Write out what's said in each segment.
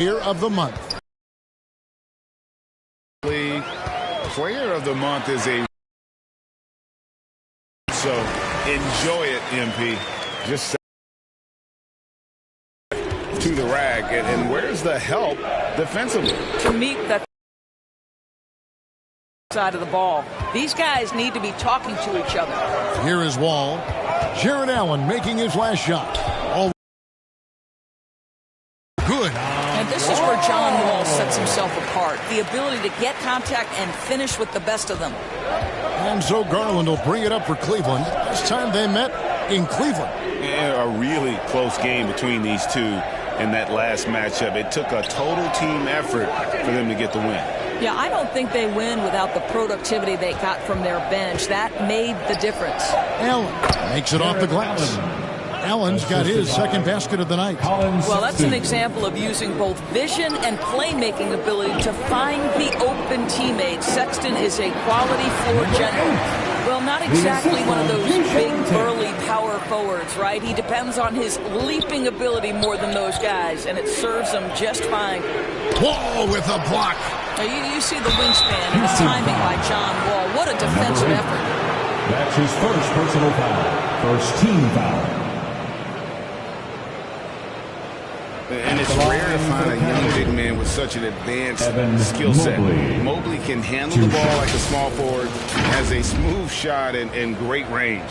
Player of the month. Player of the month is a... So enjoy it, MP. Just to the rag. And where's the help defensively? To meet that side of the ball. These guys need to be talking to each other. Here is Wall. Jared Allen making his last shot. All good. And this is where John Wall sets himself apart. The ability to get contact and finish with the best of them. And so Garland will bring it up for Cleveland. This time they met in Cleveland. Yeah, a really close game between these two in that last matchup. It took a total team effort for them to get the win. Yeah, I don't think they win without the productivity they got from their bench. That made the difference. Allen makes it off the glass. Allen's got his second basket of the night. Well, that's an example of using both vision and playmaking ability to find the open teammate. Sexton is a quality floor general. Well, not exactly one of those big, burly power forwards, right? He depends on his leaping ability more than those guys, and it serves him just fine. Wall with a block. Now, you see the wingspan and the timing by John Wall. What a defensive effort. That's his first personal foul. First team foul. And it's rare to find a young big man with such an advanced skill set. Mobley can handle the ball like a small forward, has a smooth shot and great range.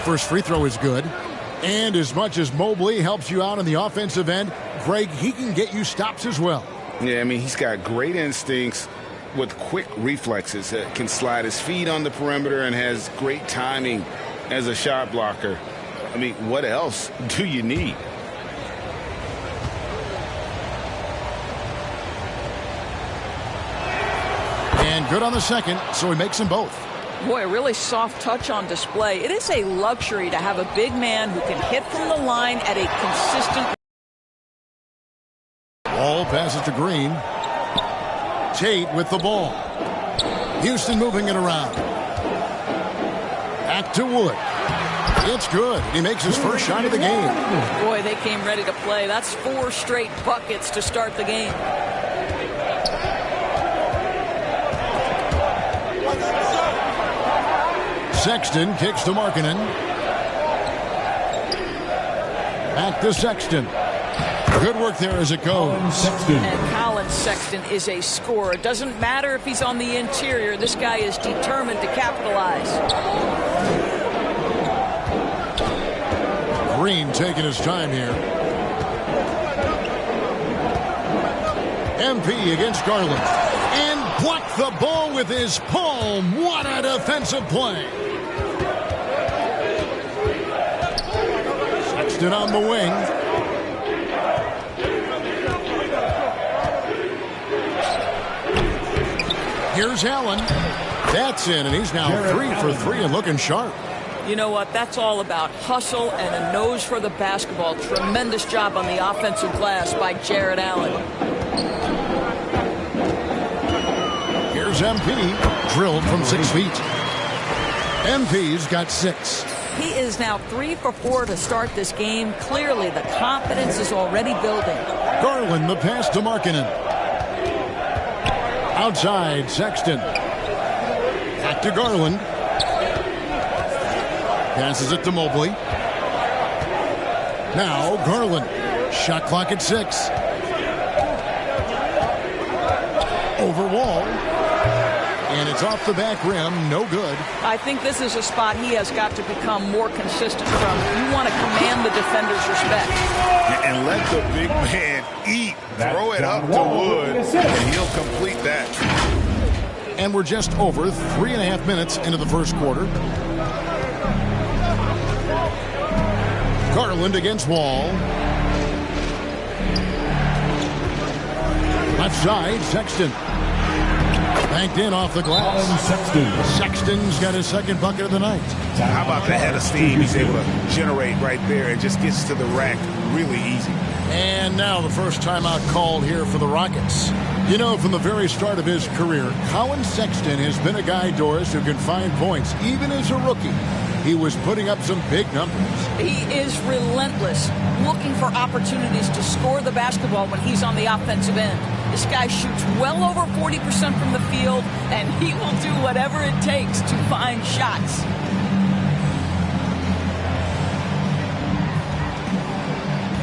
First free throw is good. And as much as Mobley helps you out on the offensive end, Greg, he can get you stops as well. Yeah, I mean, he's got great instincts with quick reflexes. Can slide his feet on the perimeter and has great timing as a shot blocker. I mean, what else do you need? And good on the second, so he makes them both. Boy, a really soft touch on display. It is a luxury to have a big man who can hit from the line at a consistent... Ball passes to Green. Tate with the ball. Houston moving it around. Back to Wood. It's good. He makes his first shot of the game. Boy, they came ready to play. That's 4 straight buckets to start the game. Sexton kicks to Markkanen. Back to Sexton. Good work there as it goes. And Colin Sexton is a scorer. It doesn't matter if he's on the interior. This guy is determined to capitalize. Green taking his time here. MP against Garland. And blocked the ball with his palm. What a defensive play. Sexton on the wing. Here's Allen. That's in, and he's now 3 for 3 and looking sharp. You know what? That's all about hustle and a nose for the basketball. Tremendous job on the offensive glass by Jared Allen. Here's MP. Drilled from 6 feet. MP's got 6. He is now 3 for 4 to start this game. Clearly, the confidence is already building. Garland, the pass to Markkanen. Outside, Sexton. Back to Garland. Passes it to Mobley. Now Garland. Shot clock at 6. Over Wall. And it's off the back rim. No good. I think this is a spot he has got to become more consistent from. You want to command the defender's respect. And let the big man eat. Throw it up to Wood, and he'll complete that. And we're just over 3.5 minutes into the first quarter. Garland against Wall. Left side, Sexton. Banked in off the glass. Sexton's got his second bucket of the night. How about the head of steam he's able to generate right there? It just gets to the rack really easy. And now the first timeout called here for the Rockets. You know, from the very start of his career, Colin Sexton has been a guy, Doris, who can find points. Even as a rookie, he was putting up some big numbers. He is relentless, looking for opportunities to score the basketball when he's on the offensive end. This guy shoots well over 40% from the field, and he will do whatever it takes to find shots.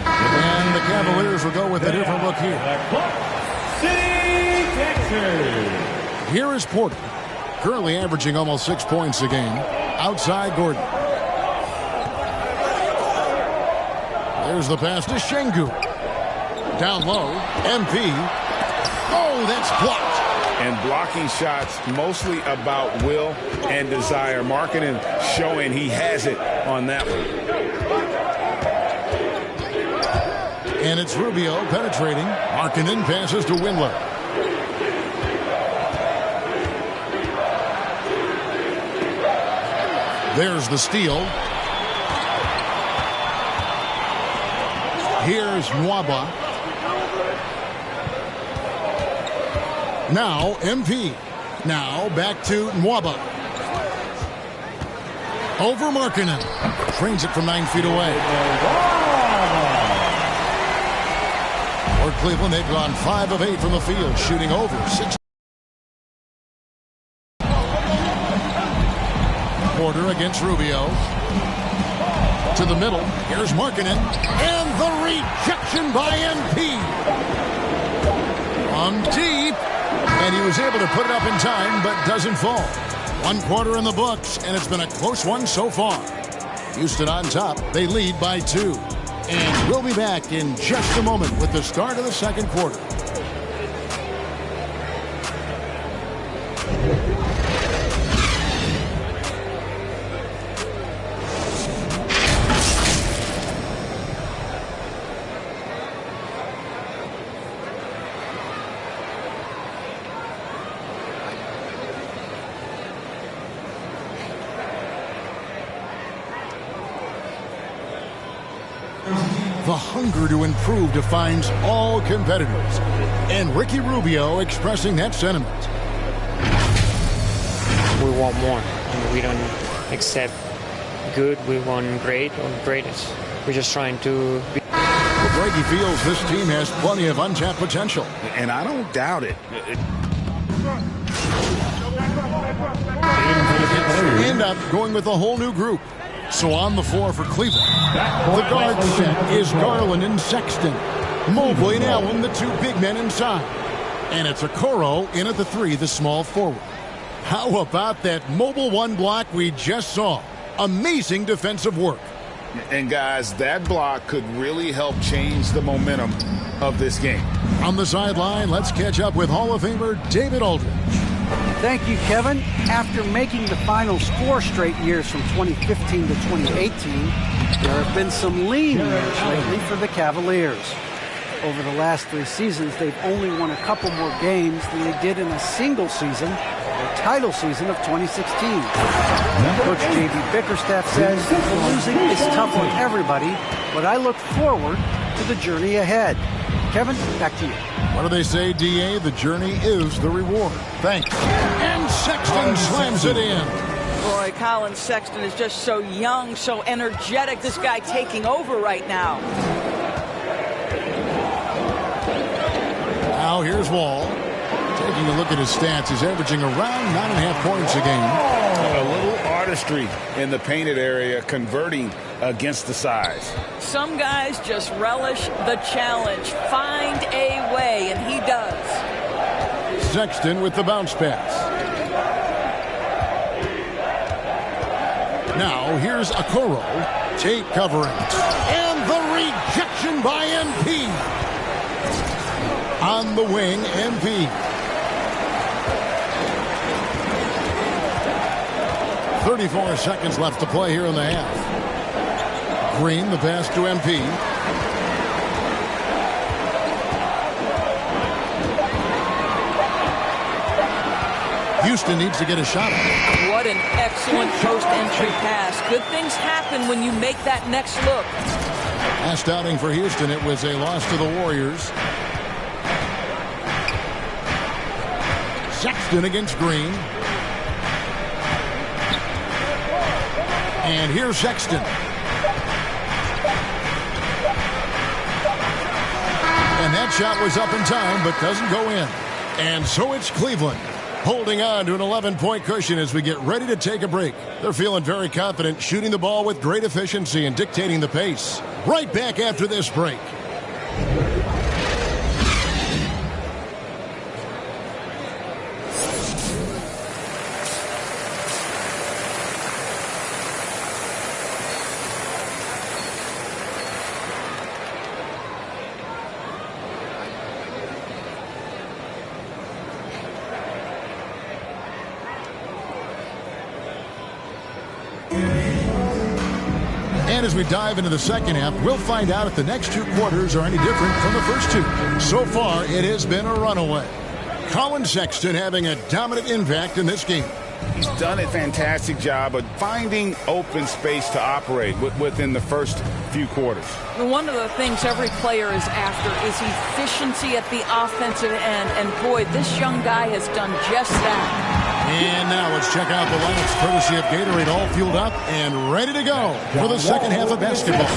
And the Cavaliers will go with a different look here. Here is Porter, currently averaging almost 6 points a game. Outside Gordon. There's the pass to Şengün. Down low, MP. Oh, that's blocked. And blocking shots mostly about will and desire. Markkanen showing he has it on that one. And it's Rubio penetrating. Markkanen passes to Windler. There's the steal. Here's Nwaba. Now MP. Now back to Nwaba. Over Markkanen. Trains it from 9 feet away. For Cleveland, they've gone 5 of 8 from the field, shooting over 6. Porter against Rubio. To the middle. Here's Markkanen. And the rejection by MP. On deep. And he was able to put it up in time, but doesn't fall. 1 quarter in the books, and it's been a close one so far. Houston on top. They lead by 2. And we'll be back in just a moment with the start of the second quarter. The hunger to improve defines all competitors. And Ricky Rubio expressing that sentiment. We want more. And we don't accept good. We want great or greatest. We're just trying to be. Well, Greggy feels this team has plenty of untapped potential. And I don't doubt it. End up going with a whole new group. So on the floor for Cleveland, the guard set is Garland and Sexton. Mobley and Allen, the 2 big men inside. And it's Okoro in at the 3, the small forward. How about that mobile 1 block we just saw? Amazing defensive work. And guys, that block could really help change the momentum of this game. On the sideline, let's catch up with Hall of Famer David Aldridge. Thank you, Kevin. After making the finals 4 straight years from 2015 to 2018, there have been some lean years lately for the Cavaliers. Over the last 3 seasons, they've only won a couple more games than they did in a single season, the title season of 2016. Coach J.B. Bickerstaff says losing is tough on everybody, but I look forward to the journey ahead. Kevin, back to you. What do they say, D.A.? The journey is the reward. Thanks. And Sexton slams it in. Boy, Colin Sexton is just so young, so energetic. This guy taking over right now. Now here's Wall. Taking a look at his stats, he's averaging around 9.5 points a game. A little artistry in the painted area, converting against the size. Some guys just relish the challenge. Find a way, and he does. Sexton with the bounce pass. Now here's Okoro. Tate covering. And the rejection by MP. On the wing, MP. 34 seconds left to play here in the half. Green, the pass to MP. Houston needs to get a shot on it. What an excellent post-entry pass. Good things happen when you make that next look. Last outing for Houston, it was a loss to the Warriors. Sexton against Green. And here's Sexton. And that shot was up in time, but doesn't go in. And so it's Cleveland holding on to an 11-point cushion as we get ready to take a break. They're feeling very confident, shooting the ball with great efficiency and dictating the pace. Right back after this break. And as we dive into the second half, we'll find out if the next two quarters are any different from the first two. So far, it has been a runaway. Colin Sexton having a dominant impact in this game. He's done a fantastic job of finding open space to operate within the first few quarters. One of the things every player is after is efficiency at the offensive end. And boy, this young guy has done just that. And now let's check out the lineups courtesy of Gatorade, all fueled up and ready to go for the second half of basketball.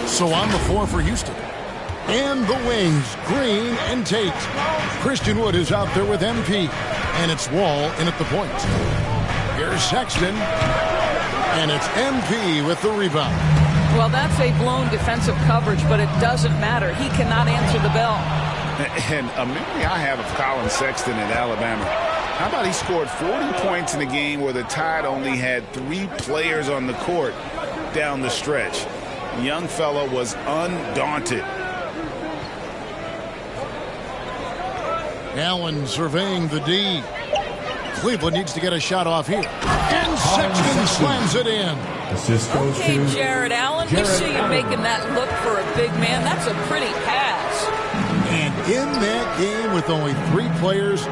So on the floor for Houston. And the wings, Green and Tate. Christian Wood is out there with MP. And it's Wall in at the point. Here's Sexton. And it's MP with the rebound. Well, that's a blown defensive coverage, but it doesn't matter. He cannot answer the bell. And a memory I have of Colin Sexton at Alabama. How about he scored 40 points in a game where the Tide only had 3 players on the court down the stretch. The young fella was undaunted. Allen surveying the D. Cleveland needs to get a shot off here. And Sexton slams it in. Assist goes Okay, to Jared Allen, we see you making that look for a big man. That's a pretty pass. And in that game with only 3 players,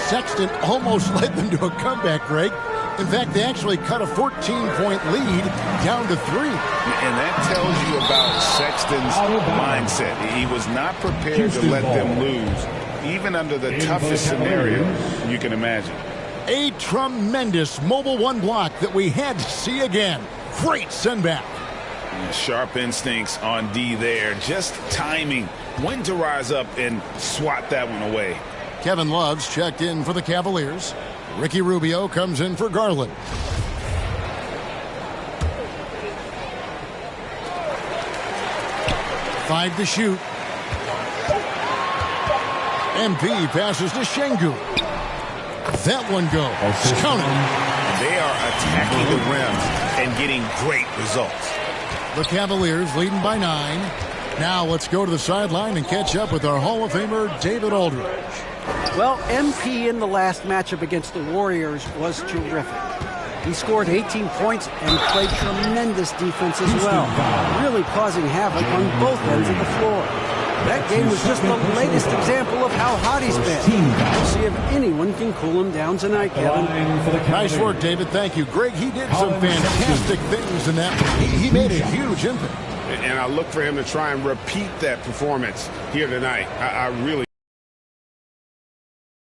Sexton almost led them to a comeback, Greg. In fact, they actually cut a 14-point lead down to 3. And that tells you about Sexton's mindset. He was not prepared to let them lose, even under the toughest scenario you can imagine. A tremendous mobile one block that we had to see again. Great send back. Sharp instincts on D there. Just timing when to rise up and swat that one away. Kevin Love's checked in for the Cavaliers. Ricky Rubio comes in for Garland. Five to shoot. MP passes to Şengün. That one goes. Counted. They are attacking the rim and getting great results. The Cavaliers leading by 9. Now let's go to the sideline and catch up with our Hall of Famer, David Aldridge. Well, MP in the last matchup against the Warriors was terrific. He scored 18 points and played tremendous defense as well, really causing havoc on both ends of the floor. That game was just the latest example of how hot he's been. We'll see if anyone can cool him down tonight, Kevin. Nice work, David. Thank you. Greg, he did some fantastic things in that one. He made a huge impact. And I look for him to try and repeat that performance here tonight. I really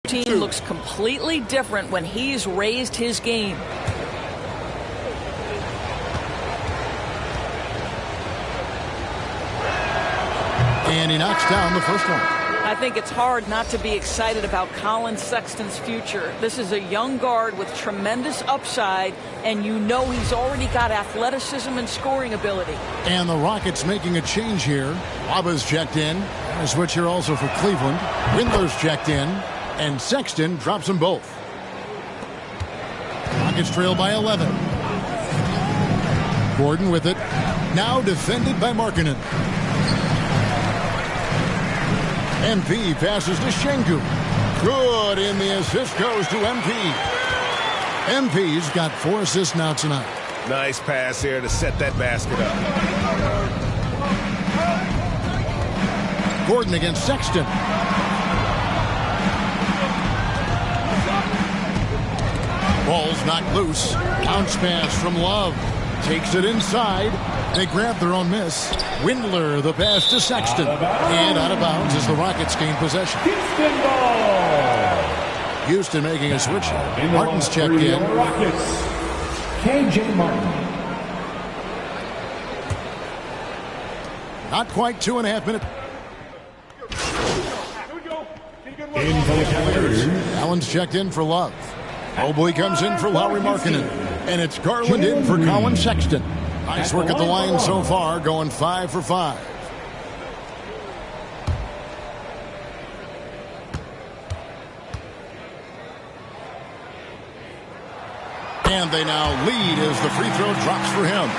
Team looks completely different when he's raised his game. And he knocks down the first one. I think it's hard not to be excited about Colin Sexton's future. This is a young guard with tremendous upside, and you know he's already got athleticism and scoring ability. And the Rockets making a change here. Waba's checked in. A switch here also for Cleveland. Windler's checked in. And Sexton drops them both. Rockets trail by 11. Gordon with it. Now defended by Markkanen. MP passes to Şengün. Good, and the assist goes to MP. MP's got 4 assists now tonight. Nice pass here to set that basket up. Gordon against Sexton. Ball's knocked loose. Bounce pass from Love. Takes it inside. They grab their own miss. Windler, the pass to Sexton. And out of bounds as the Rockets gain possession. Houston making a switch. Martin's checked in. Rockets, KJ Martin. Not quite 2.5 minutes. In for the Cavaliers. Allen's checked in for Love. Mobley comes in for Lauri Markkanen. And it's Garland in for Colin Sexton. Nice work at the line so far, going 5 for 5. And they now lead as the free throw drops for him.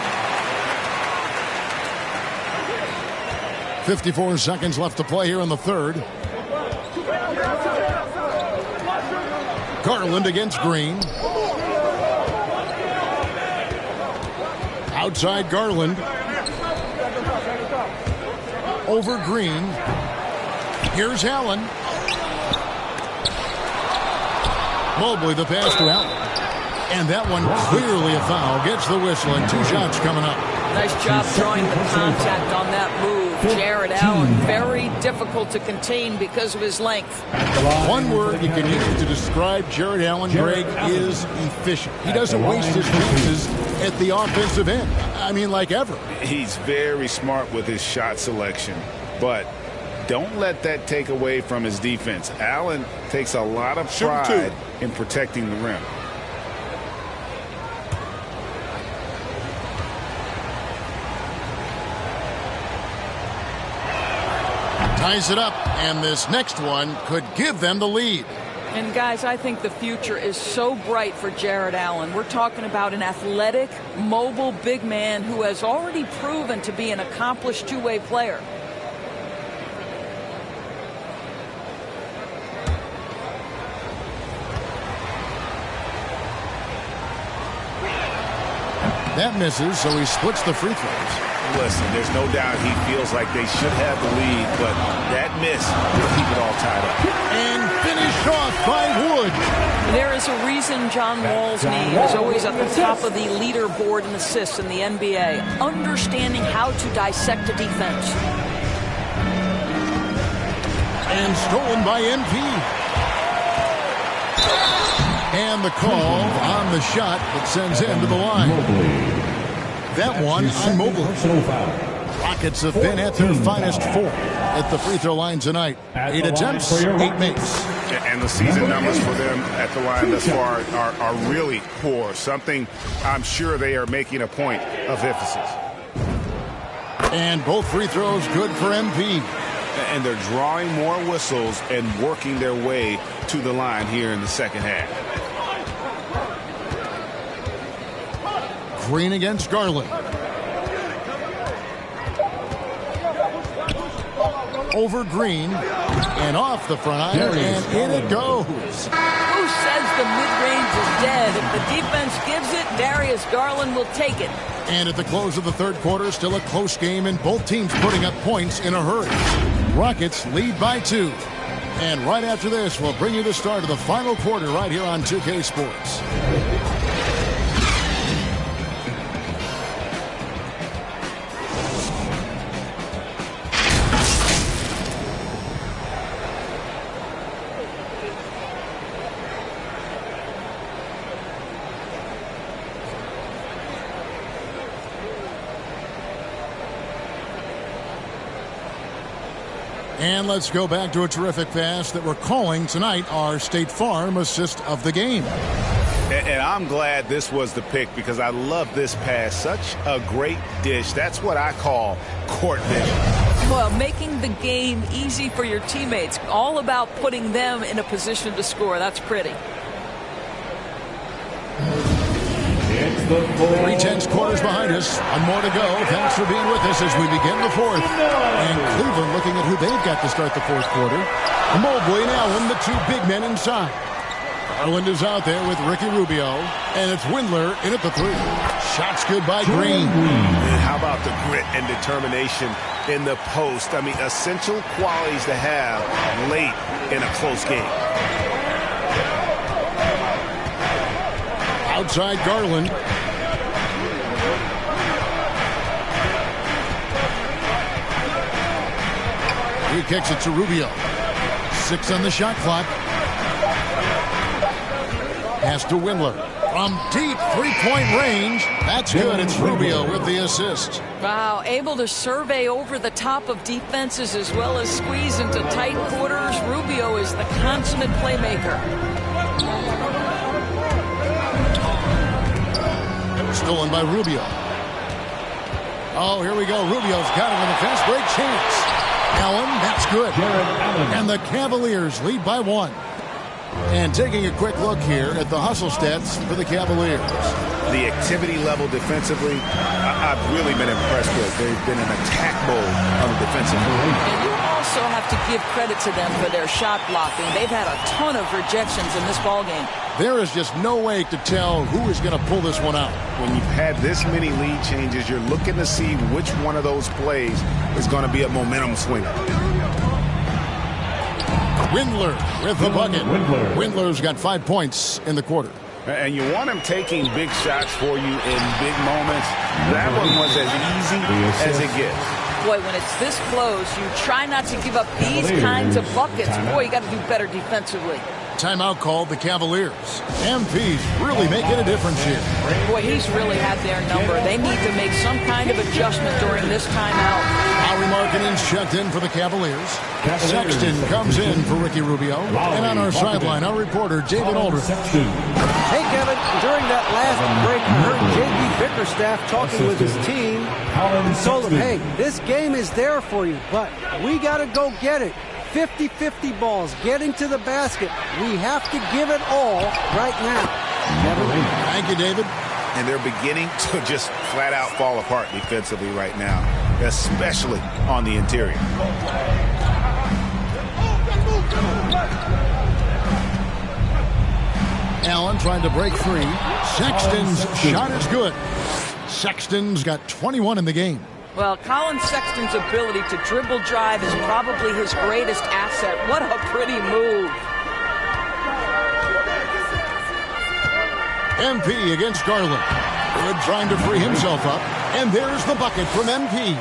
54 seconds left to play here in the third. Garland against Green. Outside Garland. Over Green. Here's Allen. Mobley the pass to Allen. And that one clearly a foul. Gets the whistle and 2 shots coming up. Nice job drawing the contact on that move. Jared Allen, very difficult to contain because of his length. One word you can use to describe Jared Allen, Greg, is efficient. He doesn't waste his chances at the offensive end. I mean, like ever. He's very smart with his shot selection, but don't let that take away from his defense. Allen takes a lot of pride in protecting the rim. Ties it up, and this next one could give them the lead. And guys, I think the future is so bright for Jared Allen. We're talking about an athletic, mobile big man who has already proven to be an accomplished two-way player. That misses, so he splits the free throws. Listen, there's no doubt he feels like they should have the lead, but that miss will keep it all tied up. And finished off by Wood. There is a reason John Wall's name is always at the top of the leaderboard in assists in the NBA. Understanding how to dissect a defense. And stolen by MP. And the call on the shot that sends him to the line. That one on Mobley. Rockets have been at their finest 4 at the free throw line tonight. 8 attempts, 8 makes. And the season numbers for them at the line thus far are really poor. Something I'm sure they are making a point of emphasis. And both free throws good for MP. And they're drawing more whistles and working their way to the line here in the second half. Green against Garland. Over Green and off the front iron, and in it goes. Who says the mid-range is dead? If the defense gives it, Darius Garland will take it. And at the close of the third quarter, still a close game, and both teams putting up points in a hurry. Rockets lead by 2. And right after this, we'll bring you the start of the final quarter right here on 2K Sports. And let's go back to a terrific pass that we're calling tonight our State Farm assist of the game. And I'm glad this was the pick because I love this pass. Such a great dish. That's what I call court vision. Well, making the game easy for your teammates. All about putting them in a position to score. That's pretty. 3 tenths quarters behind us. One more to go. Thanks for being with us as we begin the fourth. And Cleveland looking at who they've got to start the fourth quarter. Mobley and Allen, the 2 big men inside. Garland is out there with Ricky Rubio. And it's Windler in at the 3. Shots good by Green. And how about the grit and determination in the post? I mean, essential qualities to have late in a close game. Outside Garland. He kicks it to Rubio. 6 on the shot clock. Pass to Windler. From deep three-point range. That's good. It's Rubio with the assist. Wow, able to survey over the top of defenses as well as squeeze into tight quarters. Rubio is the consummate playmaker. Stolen by Rubio. Oh, here we go. Rubio's got it on the fast break chance. Allen, that's good. And the Cavaliers lead by 1. And taking a quick look here at the hustle stats for the Cavaliers. The activity level defensively, I've really been impressed with. They've been in attack mode on the defensive end. And you also have to give credit to them for their shot blocking. They've had a ton of rejections in this ballgame. There is just no way to tell who is going to pull this one out. When you've had this many lead changes, you're looking to see which one of those plays is going to be a momentum swinger. Windler with the bucket. Windler's got 5 points in the quarter. And you want him taking big shots for you in big moments. That one was as easy as it gets. Boy, when it's this close, you try not to give up these kinds of buckets. Boy, you got to do better defensively. Timeout called the Cavaliers. MP's really making a difference here. Boy, he's really had their number. They need to make some kind of adjustment during this timeout. Howie Markkinen's checked in for the Cavaliers. Sexton comes in for Ricky Rubio. And on our sideline, our reporter, David Aldridge. Hey, Kevin, during that last break, I heard J.B. Bickerstaff talking with his team and told them, hey, this game is there for you, but we got to go get it. 50-50 balls, getting to the basket. We have to give it all right now. Kevin? Thank you, David. And they're beginning to just flat out fall apart defensively right now, especially on the interior. Allen trying to break free. Sexton's shot is good. Sexton's got 21 in the game. Well, Colin Sexton's ability to dribble drive is probably his greatest asset. What a pretty move. MP against Garland. Good trying to free himself up. And there's the bucket from MP.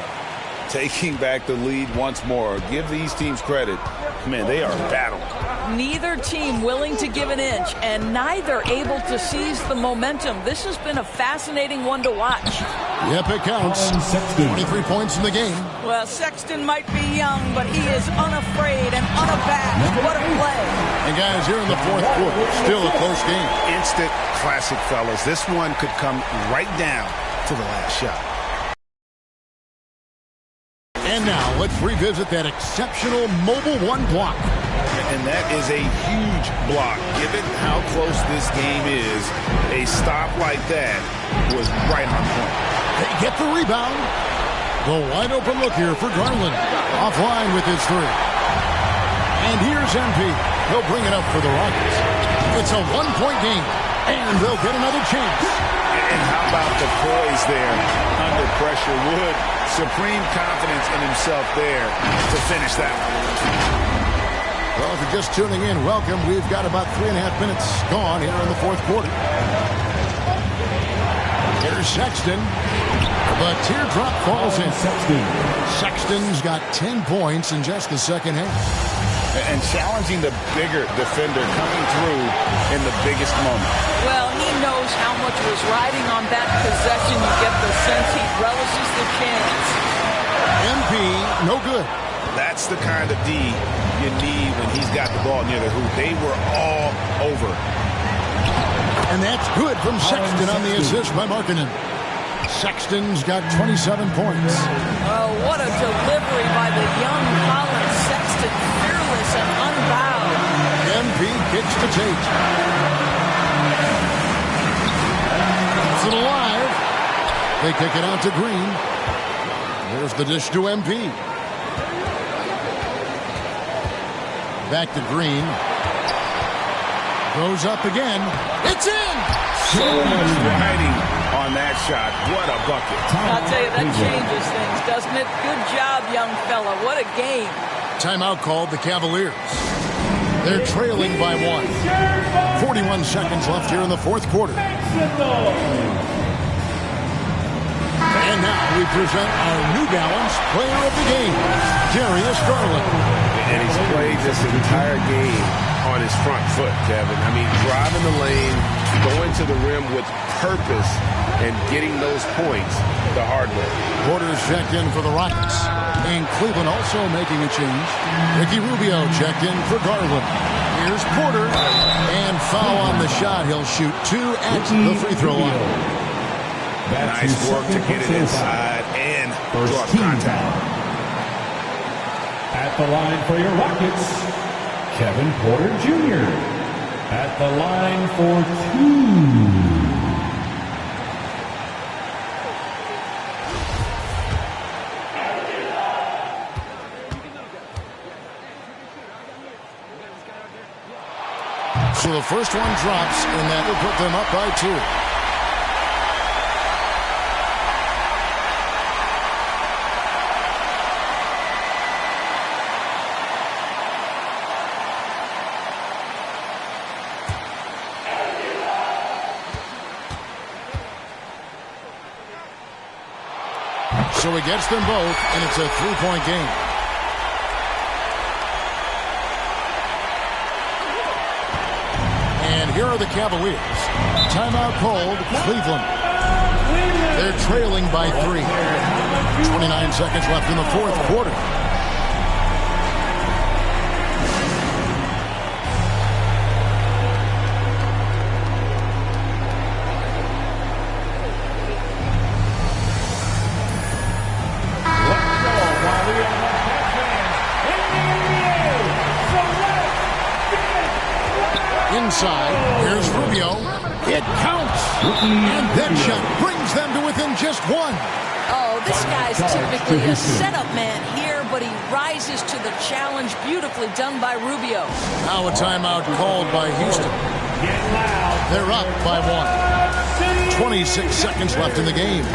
Taking back the lead once more. Give these teams credit. Man, they are battling. Neither team willing to give an inch, and neither able to seize the momentum. This has been a fascinating one to watch. Yep, it counts. 23 points in the game. Well, Sexton might be young, but he is unafraid and unabashed. What a play. And guys, here in the fourth quarter, still a close game. Instant classic, fellas. This one could come right down to the last shot. And now let's revisit that exceptional Mobile One block. And that is a huge block. Given how close this game is, a stop like that was right on point. They get the rebound. The wide open look here for Garland. Offline with his 3. And here's MP. He'll bring it up for the Rockets. It's a 1-point game. And they'll get another chance. And how about the poise there under pressure? Wood, supreme confidence in himself there to finish that one. Well, if you're just tuning in, welcome. We've got about 3.5 minutes gone here in the fourth quarter. Here's Sexton. The teardrop falls in. Sexton's got 10 points in just the second half. And challenging the bigger defender coming through in the biggest moment. Well, he knows how much was riding on that possession. You get the sense he relishes the chance. MP, no good. That's the kind of D you need when he's got the ball near the hoop. They were all over. And that's good from Sexton on the assist by Markkanen. Sexton's got 27 points. Oh, what a delivery by the young Colin Sexton. Fearless and unbowed. MP kicks to Tate. It's it alive. They kick it out to Green. There's the dish to MP. Back to Green. Goes up again. It's in! So much riding on that shot. What a bucket. I'll tell you, that changes things, doesn't it? Good job, young fella. What a game. Timeout called the Cavaliers. They're trailing by 1. 41 seconds left here in the fourth quarter. And now we present our New Balance Player of the Game, Darius Garland. And he's played this entire game on his front foot, Kevin. I mean, driving the lane, going to the rim with purpose, and getting those points the hard way. Porter's checked in for the Rockets. And Cleveland also making a change. Ricky Rubio checked in for Garland. Here's Porter. And foul on the shot. He'll shoot 2 at the free throw line. Nice work to get it inside and draw contact. At the line for your Rockets, Kevin Porter Jr. At the line for 2. So the first one drops, and that will put them up by 2. So he gets them both, and it's a 3-point game. And here are the Cavaliers. Timeout called, Cleveland. They're trailing by 3. 29 seconds left in the fourth quarter. Inside, here's Rubio. It counts. And that shot brings them to within just 1. Oh, this guy's typically a setup man here, but he rises to the challenge. Beautifully done by Rubio. Now a timeout called by Houston. They're up by 1. 26 seconds left in the game.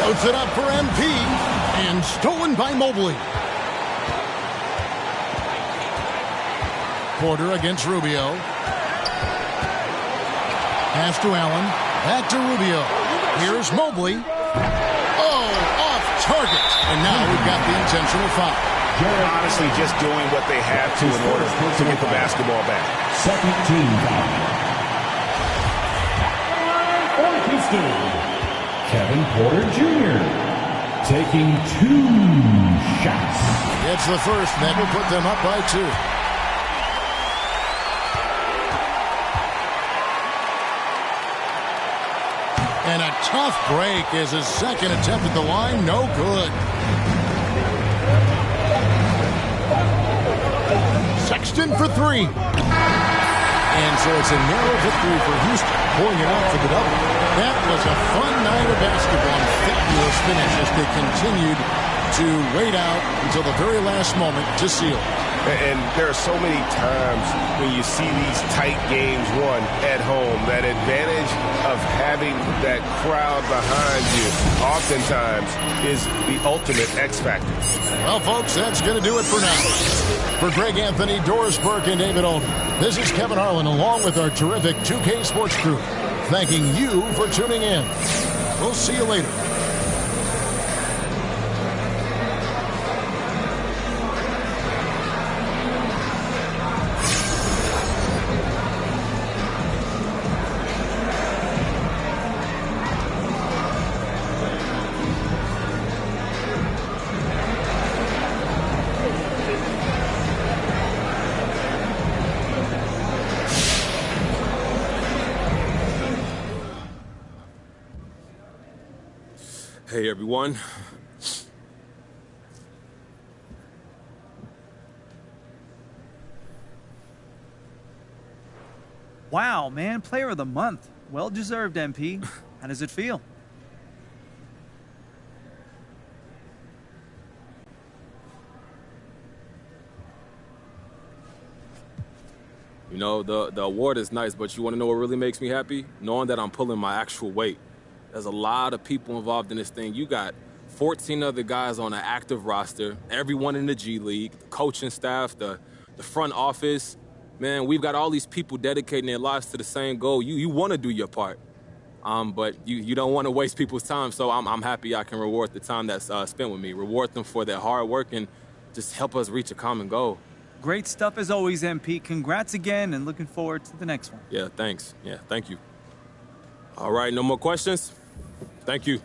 Floats it up for MP. And stolen by Mobley. Porter against Rubio. Pass to Allen. Back to Rubio. Here's Mobley. Oh, off target. And now we've got the intentional foul. Honestly, just doing what they have to in order to get the basketball back. Second team foul. For Houston, Kevin Porter Jr. taking 2 shots. It's the first, and that will put them up by 2. And a tough break is his second attempt at the line. No good. Sexton for 3. And so it's a narrow victory for Houston, pulling it out for the double. That was a fun night of basketball and fabulous finish as they continued to wait out until the very last moment to seal. And there are so many times when you see these tight games won at home, that advantage of having that crowd behind you oftentimes is the ultimate X factor. Well, folks, that's going to do it for now. For Greg Anthony, Doris Burke, and David Olden, this is Kevin Harlan along with our terrific 2K Sports crew, thanking you for tuning in. We'll see you later. Hey, everyone. Wow, man, player of the month. Well deserved, MP. How does it feel? You know, the award is nice, but you want to know what really makes me happy? Knowing that I'm pulling my actual weight. There's a lot of people involved in this thing. You got 14 other guys on an active roster, everyone in the G League, the coaching staff, the front office. Man, we've got all these people dedicating their lives to the same goal. You want to do your part, but you don't want to waste people's time. So I'm happy I can reward the time that's spent with me, reward them for their hard work, and just help us reach a common goal. Great stuff as always, MP. Congrats again, and looking forward to the next one. Yeah, thanks. Yeah, thank you. All right, no more questions? Thank you.